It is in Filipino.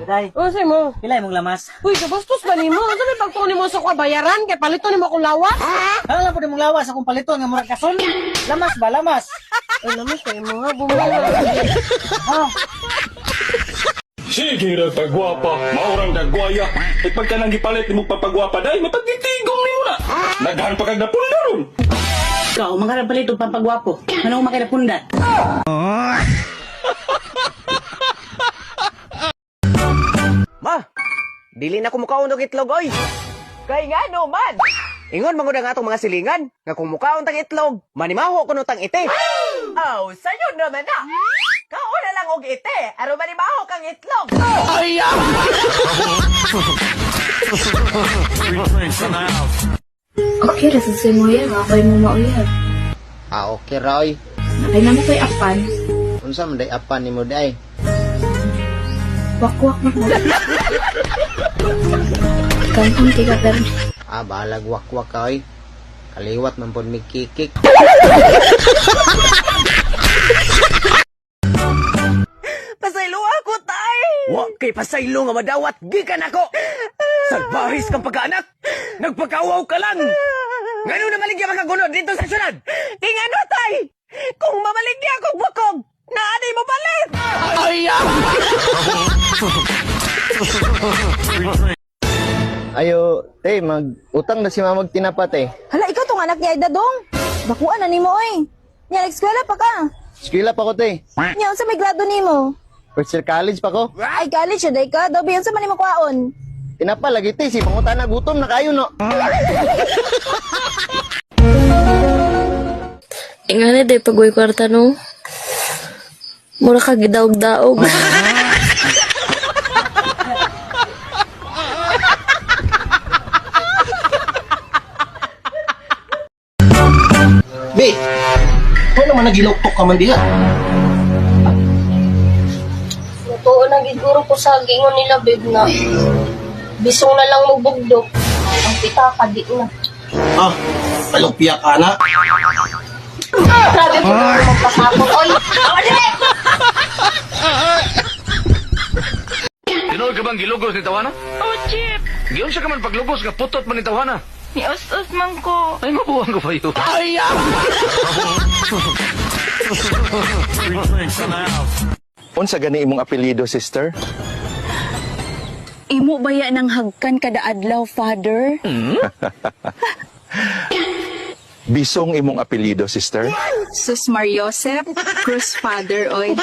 Day, O, say mo. pilay mong lamas. Uy, kabastos ba nimo? Ano may pagtuon nimo sa kwa bayaran? Kaya palito nimo akong lawas? Ano lang po mong lawas akong paliton nga murag kason? Lamas ba, lamas? Ay, naman kayo mga bumala. Ha? Sige ra tagwapa, maurang dagwaya. E pagka nang gipalit mo papagwapa day, mapagtitigong nimo na. Naghan pa kag napunda ron. Ikaw, mga palit o pampagwapo. Ano ko makinapundat? Ma, dili na kumukaon og itlog oy. Kay nga no man. Ingon mangud ang atong mga silingan nga kung mukaon tang itlog, manimaho kuno tang ite. Oh, sayo naman na. Kaon na lang og ite, aron manimaho kang itlog. Okay, resesay mo yan. Ako'y mo mauyab. Okay Roy. Nakay na mo kay Apan. Unsa man day apan nimo day? Wakwak na mo. Kampang tiga pero. Balag wakwak ka oy. Kaliwat man pud mig kikik. Pasaylo ako tay. Wa kay pasaylo nga madawat gikan ako. Salbahis kang pagkaanak. Nagpakawaw ka lang. Ngano na maligya makagunod dito sa syudad? King ano tay? Kung mamaligya akong bukog, naanay mo palit! Ayo, te mag-utang na si mamag tinapat eh. Hala, ikaw tong anak niya ay dadong. Bakuan na nimo oy. Nya eskwela pa ka. Eskwela pa ko te. Nya unsa may grado nimo? First year college pa ko. Ay college day ka, daw biyon sa man nimo kwaon. Tinapa lagi te si pangutana gutom na kayo no. Ingana day pag-uwi kwarta no. Mura ka gidaog-daog. Be, ano naman nagiloktok ka man diha? Totoo na giguro ko sa gingon nila babe na bisong na lang magbugdok. Ang pita ka di na. Ah, palupya ka na. Grabe po na magpasapon. Oy! Tinood ka bang gilugos ni Tawana? Oh, Chip. Giyon siya ka man paglugos nga putot man ni Tawana. Ni us man ko. Ay mabuang ko pa yun. Unsa gani imong apelyido, sister? Imo baya ng hagkan kada adlaw, father? Bisong imong apelyido, sister? Sus Mariosep, Cruz father, oy.